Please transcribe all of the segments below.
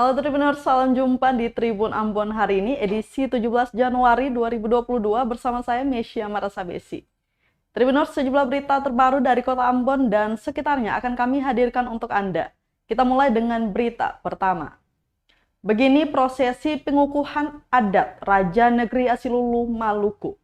Halo Tribuners, salam jumpa di Tribun Ambon hari ini, edisi 17 Januari 2022 bersama saya Mesya Marasabesi. Tribuners, sejumlah berita terbaru dari kota Ambon dan sekitarnya akan kami hadirkan untuk Anda. Kita mulai dengan berita pertama. Begini prosesi pengukuhan adat Raja Negeri Asilulu, Maluku.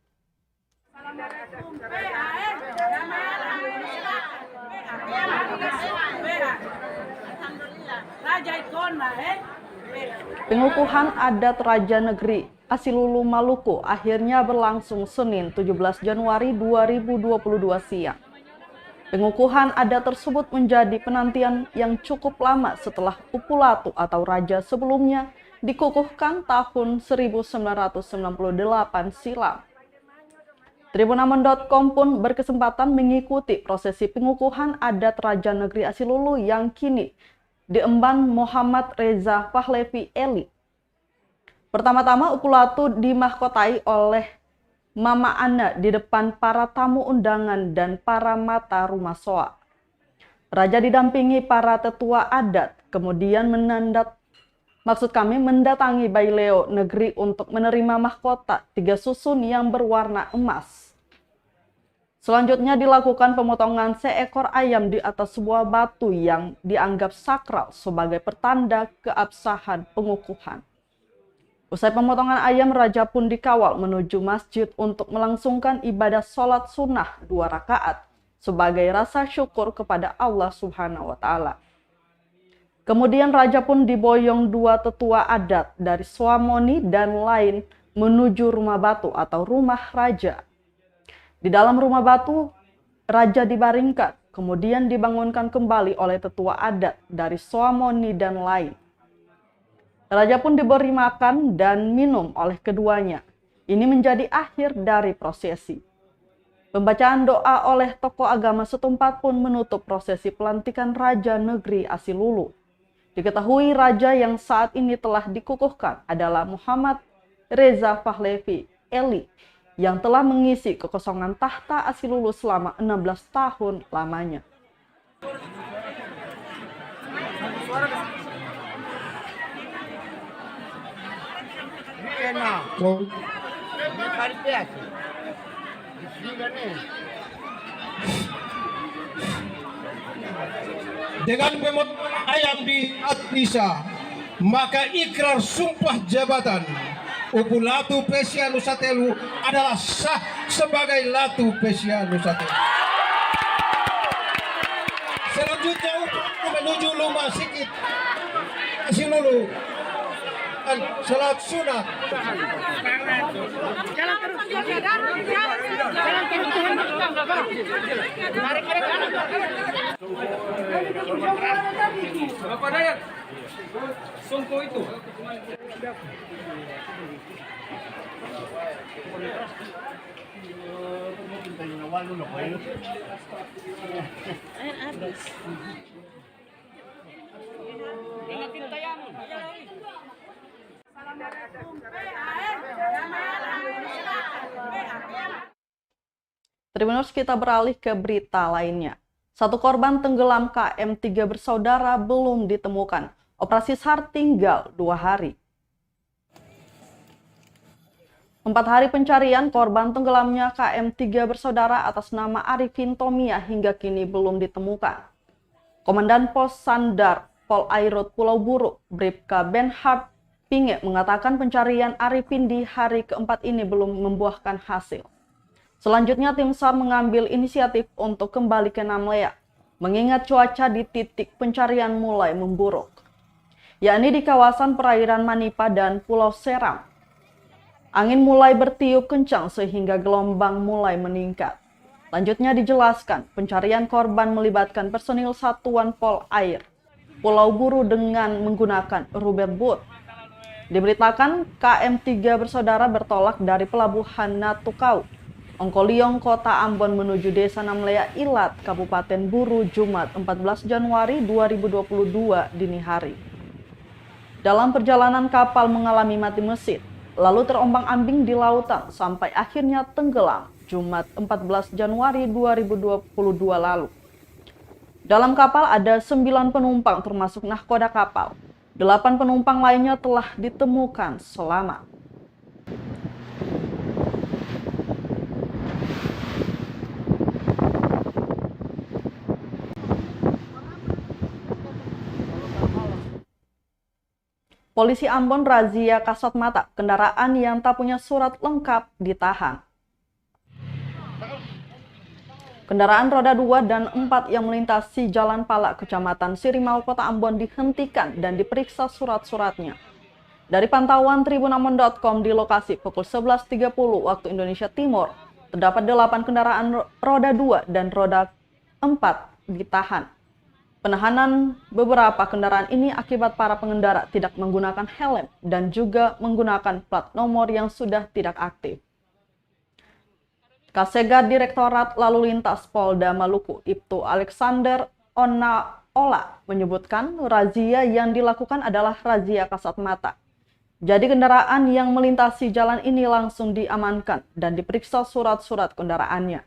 Pengukuhan adat Raja Negeri Asilulu, Maluku akhirnya berlangsung Senin 17 Januari 2022 siang. Pengukuhan adat tersebut menjadi penantian yang cukup lama setelah Upulatu atau raja sebelumnya dikukuhkan tahun 1998 silam. Tribunambon.com pun berkesempatan mengikuti prosesi pengukuhan adat Raja Negeri Asilulu yang kini diemban Muhammad Reza Pahlavi Eli. Pertama-tama Upulatu dimahkotai oleh Mama Ana di depan para tamu undangan dan para mata rumah soa. Raja didampingi para tetua adat, kemudian mendatangi Baileo negeri untuk menerima mahkota 3 susun yang berwarna emas. Selanjutnya dilakukan pemotongan seekor ayam di atas sebuah batu yang dianggap sakral sebagai pertanda keabsahan pengukuhan. Usai pemotongan ayam, Raja pun dikawal menuju masjid untuk melangsungkan ibadah sholat sunnah 2 rakaat sebagai rasa syukur kepada Allah Subhanahu wa Ta'ala. Kemudian Raja pun diboyong 2 tetua adat dari Swamoni dan lain menuju rumah batu atau rumah raja. Di dalam rumah batu, Raja dibaringkan, kemudian dibangunkan kembali oleh tetua adat dari Swamoni dan lain. Raja pun diberi makan dan minum oleh keduanya. Ini menjadi akhir dari prosesi. Pembacaan doa oleh tokoh agama setempat pun menutup prosesi pelantikan Raja Negeri Asilulu. Diketahui raja yang saat ini telah dikukuhkan adalah Muhammad Reza Pahlavi Eli yang telah mengisi kekosongan tahta Asilulu selama 16 tahun lamanya. Dengan pemotongan ayam di Atisa, maka ikrar sumpah jabatan Upulatu Pesia Nusatelu adalah sah sebagai Latu Pesia Nusatelu. Selanjutnya Upulatu menuju Lumah Sikit Asilulu dan salat sunat. Jalan terus. Bapak Dayat, songko itu. Tribuners, kita beralih ke berita lainnya. 1 korban tenggelam KM 3 bersaudara belum ditemukan. Operasi SAR tinggal 2 hari. 4 hari pencarian korban tenggelamnya KM 3 bersaudara atas nama Arifin Tomia hingga kini belum ditemukan. Komandan Pos Sandar Polairut Pulau Buru, Bribka Benhard Pinge mengatakan pencarian Arifin di hari keempat ini belum membuahkan hasil. Selanjutnya tim SAR mengambil inisiatif untuk kembali ke Namlea, mengingat cuaca di titik pencarian mulai memburuk, yakni di kawasan perairan Manipa dan Pulau Seram. Angin mulai bertiup kencang sehingga gelombang mulai meningkat. Lanjutnya dijelaskan, pencarian korban melibatkan personil Satuan Pol Air Pulau Buru dengan menggunakan rubber boat. Diberitakan KM 3 bersaudara bertolak dari pelabuhan Natukau, Ongkoliong, Kota Ambon menuju Desa Namlea Ilat, Kabupaten Buru, Jumat 14 Januari 2022 dini hari. Dalam perjalanan kapal mengalami mati mesin, lalu terombang-ambing di lautan sampai akhirnya tenggelam Jumat 14 Januari 2022 lalu. Dalam kapal ada 9 penumpang termasuk nahkoda kapal. 8 penumpang lainnya telah ditemukan selamat. Polisi Ambon razia kasat mata, kendaraan yang tak punya surat lengkap ditahan. Kendaraan roda 2 dan 4 yang melintasi Jalan Pala, Kecamatan Sirimau, Kota Ambon dihentikan dan diperiksa surat-suratnya. Dari pantauan tribunambon.com di lokasi pukul 11.30 waktu Indonesia Timur, terdapat 8 kendaraan roda 2 dan roda 4 ditahan. Penahanan beberapa kendaraan ini akibat para pengendara tidak menggunakan helm dan juga menggunakan plat nomor yang sudah tidak aktif. Kasega Direktorat Lalu Lintas Polda Maluku, Ibtu Alexander Onaola, menyebutkan razia yang dilakukan adalah razia kasat mata. Jadi kendaraan yang melintasi jalan ini langsung diamankan dan diperiksa surat-surat kendaraannya.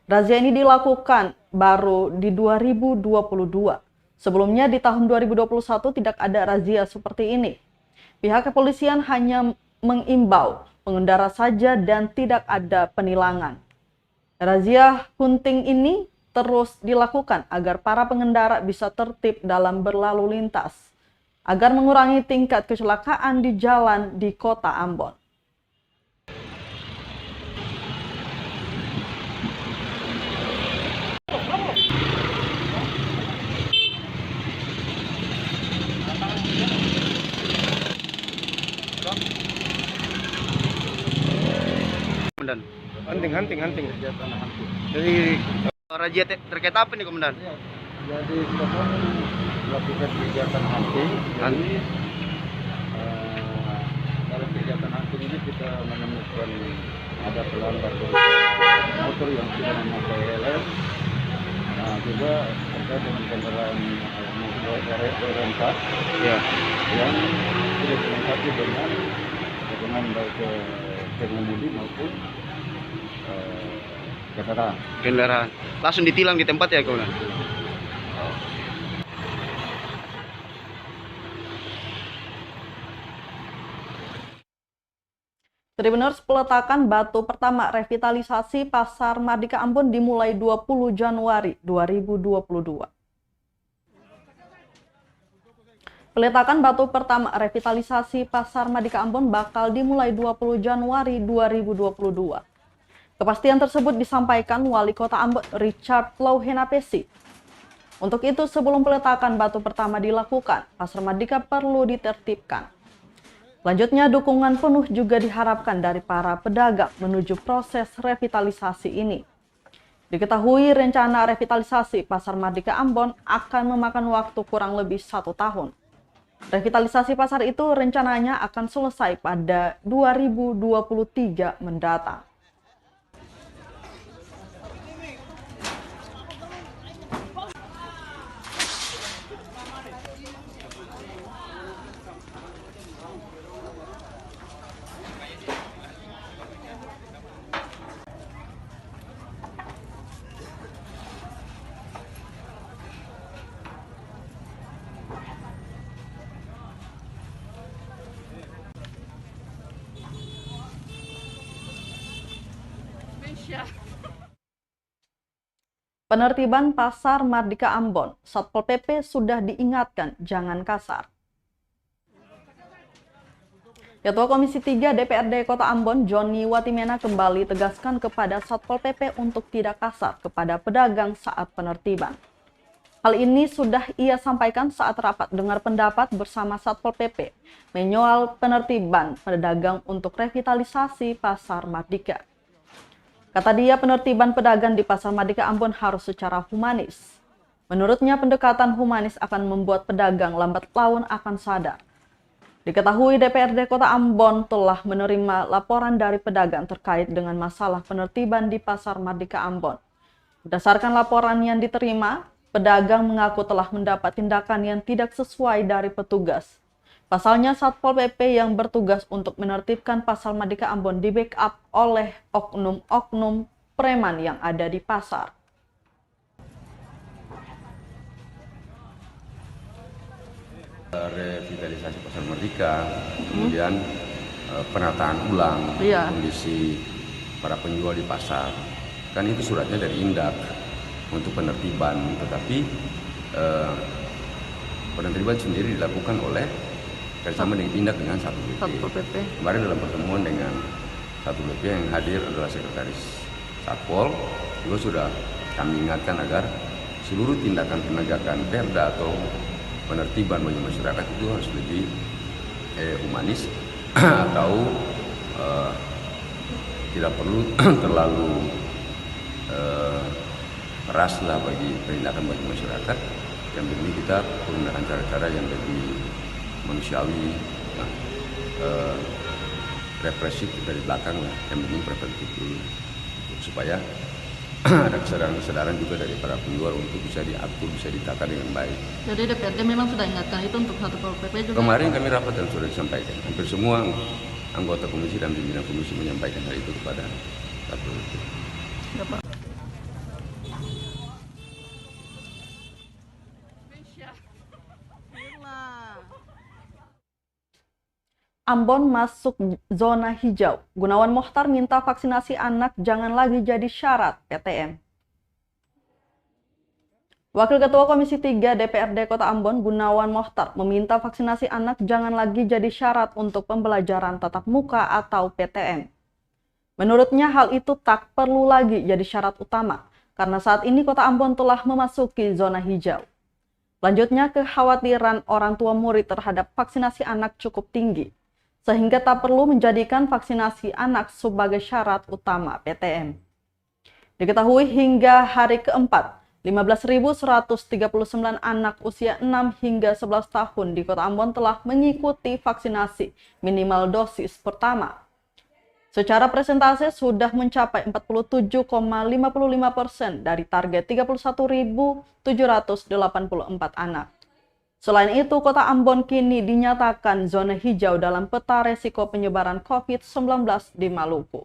Razia ini dilakukan baru di 2022. Sebelumnya di tahun 2021 tidak ada razia seperti ini. Pihak kepolisian hanya mengimbau pengendara saja dan tidak ada penilangan. Razia hunting ini terus dilakukan agar para pengendara bisa tertib dalam berlalu lintas, agar mengurangi tingkat kecelakaan di jalan di Kota Ambon. Komandan. Hunting. Jadi razia terkait apa nih, Komandan? Jadi kita melakukan kegiatan hunting. Jadi dalam kegiatan hunting ini kita menemukan ada pelanggar motor yang tidak memakai helm. Nah, juga terkait dengan kendaraan roda 4 Ya. yang tidak dilengkapi dengan baik pengemudi maupun Kendaraan. Langsung ditilang di tempat ya, Komandan? Tribuners, peletakan batu pertama revitalisasi Pasar Mardika Ambon dimulai 20 Januari 2022. Peletakan batu pertama revitalisasi Pasar Mardika Ambon bakal dimulai 20 Januari 2022. Kepastian tersebut disampaikan Wali Kota Ambon Richard Louhenapesi. Untuk itu, sebelum peletakan batu pertama dilakukan, Pasar Mardika perlu ditertibkan. Selanjutnya, dukungan penuh juga diharapkan dari para pedagang menuju proses revitalisasi ini. Diketahui rencana revitalisasi Pasar Mardika Ambon akan memakan waktu kurang lebih 1 tahun. Revitalisasi pasar itu rencananya akan selesai pada 2023 mendatang. Penertiban Pasar Mardika Ambon, Satpol PP sudah diingatkan jangan kasar. Ketua Komisi 3 DPRD Kota Ambon, Joni Watimena, kembali tegaskan kepada Satpol PP untuk tidak kasar kepada pedagang saat penertiban. Hal ini sudah ia sampaikan saat rapat dengar pendapat bersama Satpol PP menyoal penertiban pedagang untuk revitalisasi Pasar Mardika. Kata dia, penertiban pedagang di Pasar Mardika Ambon harus secara humanis. Menurutnya, pendekatan humanis akan membuat pedagang lambat laun akan sadar. Diketahui DPRD Kota Ambon telah menerima laporan dari pedagang terkait dengan masalah penertiban di Pasar Mardika Ambon. Berdasarkan laporan yang diterima, pedagang mengaku telah mendapat tindakan yang tidak sesuai dari petugas. Pasalnya, Satpol PP yang bertugas untuk menertibkan Pasar Mardika Ambon di-backup oleh oknum-oknum preman yang ada di pasar. Revitalisasi Pasar Merdeka, kemudian penataan ulang kondisi para penjual di pasar. Kan itu suratnya dari Indak untuk penertiban, tetapi penertiban sendiri dilakukan oleh bersama dengan Indak dengan Satpol PP. Kemarin dalam pertemuan dengan Satpol PP yang hadir adalah Sekretaris Satpol, juga sudah kami ingatkan agar seluruh tindakan penegakan perda atau penertiban bagi masyarakat itu harus lebih humanis atau tidak perlu terlalu keras lah bagi penindakan bagi masyarakat. Yang penting kita menggunakan cara-cara yang lebih manusiawi, represif dari belakang lah. Yang penting preventif dulu supaya ada kesadaran juga dari para penjual untuk bisa diatur, bisa ditata dengan baik. Jadi DPRD memang sudah ingatkan itu untuk Satpol PP juga? Kemarin kami rapat dan sudah disampaikan. Hampir semua anggota komisi dan pimpinan komisi menyampaikan hal itu kepada Satpol PP. Ya, Pak. Ambon masuk zona hijau. Gunawan Mohtar minta vaksinasi anak jangan lagi jadi syarat PTM. Wakil Ketua Komisi 3 DPRD Kota Ambon, Gunawan Mohtar, meminta vaksinasi anak jangan lagi jadi syarat untuk pembelajaran tatap muka atau PTM. Menurutnya hal itu tak perlu lagi jadi syarat utama, karena saat ini Kota Ambon telah memasuki zona hijau. Lanjutnya, kekhawatiran orang tua murid terhadap vaksinasi anak cukup tinggi, sehingga tak perlu menjadikan vaksinasi anak sebagai syarat utama PTM. Diketahui hingga hari keempat, 15.139 anak usia 6 hingga 11 tahun di Kota Ambon telah mengikuti vaksinasi minimal dosis pertama. Secara presentase sudah mencapai 47,55% dari target 31.784 anak. Selain itu, Kota Ambon kini dinyatakan zona hijau dalam peta resiko penyebaran COVID-19 di Maluku.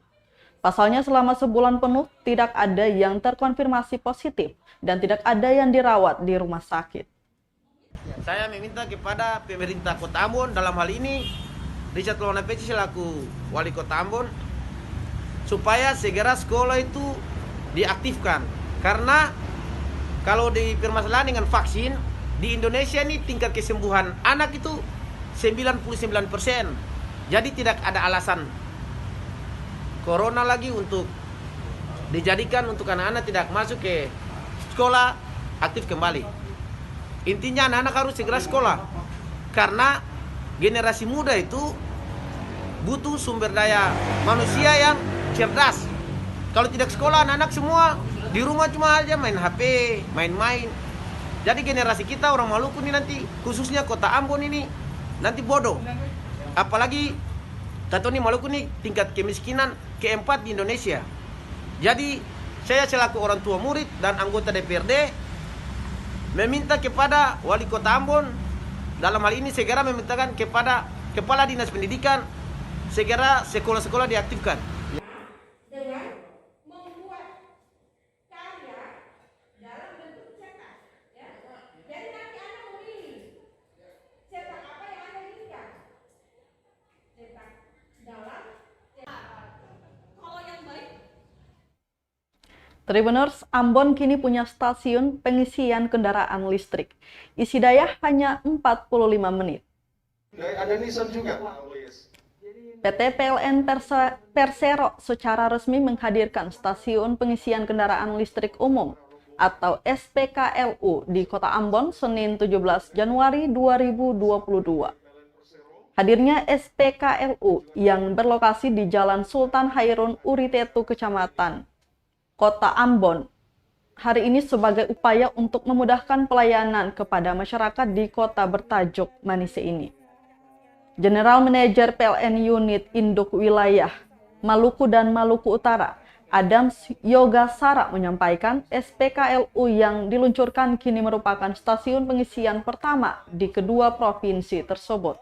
Pasalnya selama sebulan penuh tidak ada yang terkonfirmasi positif dan tidak ada yang dirawat di rumah sakit. Saya meminta kepada pemerintah Kota Ambon dalam hal ini Richard Lawana Peci selaku Wali Kota Ambon supaya segera sekolah itu diaktifkan. Karena kalau dipermasalahan dengan vaksin, di Indonesia ini tingkat kesembuhan anak itu 99%. Jadi tidak ada alasan corona lagi untuk dijadikan untuk anak-anak tidak masuk ke sekolah aktif kembali. Intinya anak-anak harus segera sekolah. Karena generasi muda itu butuh sumber daya manusia yang cerdas. Kalau tidak sekolah anak-anak semua di rumah cuma aja main HP, main-main. Jadi generasi kita orang Maluku ini nanti, khususnya Kota Ambon ini, nanti bodoh. Apalagi Tato ini Maluku ini tingkat kemiskinan keempat di Indonesia. Jadi saya selaku orang tua murid dan anggota DPRD meminta kepada Wali Kota Ambon dalam hal ini segera memintakan kepada Kepala Dinas Pendidikan segera sekolah-sekolah diaktifkan. Tribuners, Ambon kini punya stasiun pengisian kendaraan listrik. Isi daya hanya 45 menit. Ada Nissan juga. PT PLN Persero secara resmi menghadirkan stasiun pengisian kendaraan listrik umum atau SPKLU di Kota Ambon Senin 17 Januari 2022. Hadirnya SPKLU yang berlokasi di Jalan Sultan Hairun Uritetu, Kecamatan Kota Ambon, hari ini sebagai upaya untuk memudahkan pelayanan kepada masyarakat di kota bertajuk Manise ini. General Manager PLN Unit Induk Wilayah Maluku dan Maluku Utara, Adams Yogasara menyampaikan SPKLU yang diluncurkan kini merupakan stasiun pengisian pertama di kedua provinsi tersebut.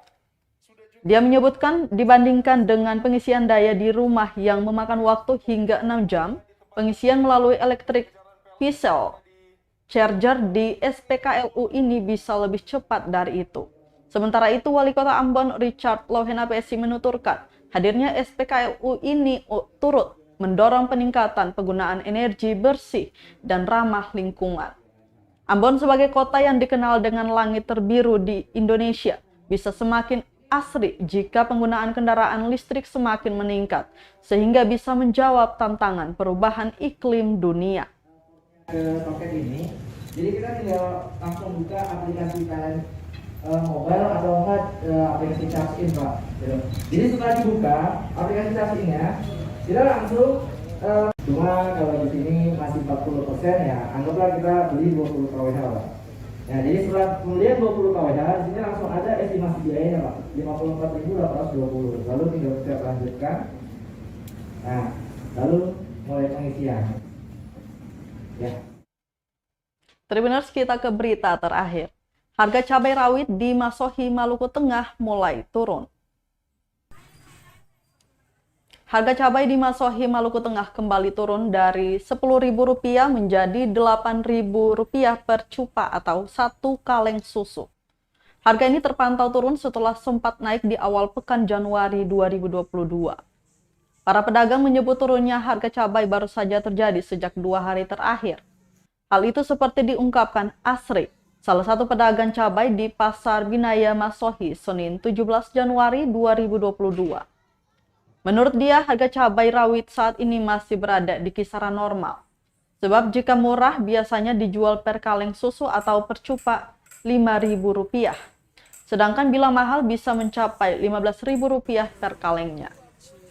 Dia menyebutkan dibandingkan dengan pengisian daya di rumah yang memakan waktu hingga 6 jam, pengisian melalui electric vehicle charger di SPKLU ini bisa lebih cepat dari itu. Sementara itu, Wali Kota Ambon Richard Lohenapesi menuturkan hadirnya SPKLU ini turut mendorong peningkatan penggunaan energi bersih dan ramah lingkungan. Ambon sebagai kota yang dikenal dengan langit terbiru di Indonesia bisa semakin asri jika penggunaan kendaraan listrik semakin meningkat, sehingga bisa menjawab tantangan perubahan iklim dunia. Ke token ini, jadi kita tinggal langsung buka aplikasi kalian mobile atau enggak aplikasi charge in, Pak. Jadi setelah dibuka aplikasi charge in-nya, kita langsung cuma kalau di sini masih 40% ya, anggaplah kita beli 20 kWh, Pak. Nah, jadi setelah melihat 20 kWh, di sini langsung ada estimasi biayanya, Pak. 54.820. Lalu tinggal kita lanjutkan. Nah, lalu mulai pengisian. Ya. Tribuners, kita ke berita terakhir. Harga cabai rawit di Masohi, Maluku Tengah mulai turun. Harga cabai di Masohi, Maluku Tengah kembali turun dari Rp10.000 menjadi Rp8.000 per cupa atau 1 kaleng susu. Harga ini terpantau turun setelah sempat naik di awal pekan Januari 2022. Para pedagang menyebut turunnya harga cabai baru saja terjadi sejak 2 hari terakhir. Hal itu seperti diungkapkan Asri, salah satu pedagang cabai di Pasar Binaya Masohi, Senin 17 Januari 2022. Menurut dia, harga cabai rawit saat ini masih berada di kisaran normal. Sebab jika murah biasanya dijual per kaleng susu atau per cupa Rp5.000. Sedangkan bila mahal bisa mencapai Rp15.000 per kalengnya.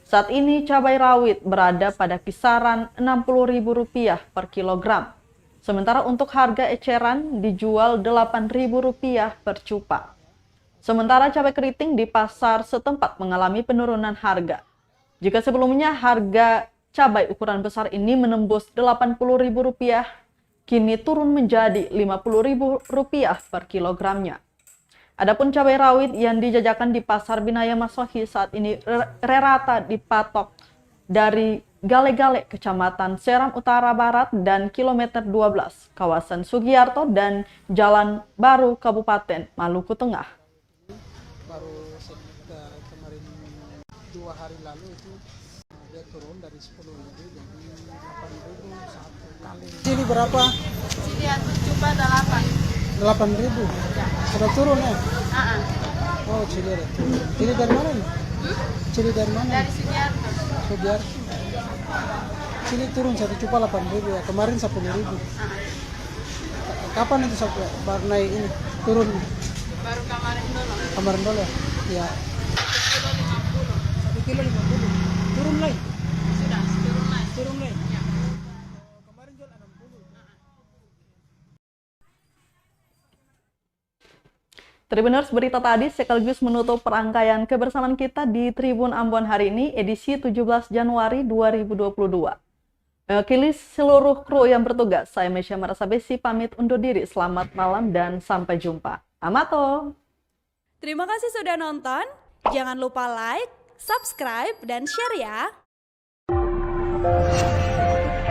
Saat ini cabai rawit berada pada kisaran Rp60.000 per kilogram. Sementara untuk harga eceran dijual Rp8.000 per cupa. Sementara cabai keriting di pasar setempat mengalami penurunan harga. Jika sebelumnya harga cabai ukuran besar ini menembus Rp80.000, kini turun menjadi Rp50.000 per kilogramnya. Adapun cabai rawit yang dijajakan di Pasar Binaya Masohi saat ini rata dipatok dari Gale-Gale, Kecamatan Seram Utara Barat dan Kilometer 12, kawasan Sugiarto dan Jalan Baru, Kabupaten Maluku Tengah. Baru kemarin 2 hari lalu itu dia turun dari 10.000 jadi 8.000 satu kali. Sini berapa? Sini untuk coba 8. 8.000. Sudah turun ya? Oh, Cili ada turun. Cili dari mana nih? Cili dari mana? Dari Sugiarto. Sugiarto. Cili turun 1 cupa 8.000 ya. Kemarin 10.000. Kapan itu sampai baru naik ini turun? Baru kemarin dulu. Kemarin dulu ya. 1 kilo 50. Turun lagi. Sudah turun naik. Turun lagi. Ya. Kemarin jual 60. Tribuners, berita tadi sekaligus menutup perangkaian kebersamaan kita di Tribun Ambon hari ini, edisi 17 Januari 2022. Mewakili seluruh kru yang bertugas, saya Mesya Marasabesi pamit undur diri. Selamat malam dan sampai jumpa. Amato! Terima kasih sudah nonton. Jangan lupa like, subscribe, dan share ya.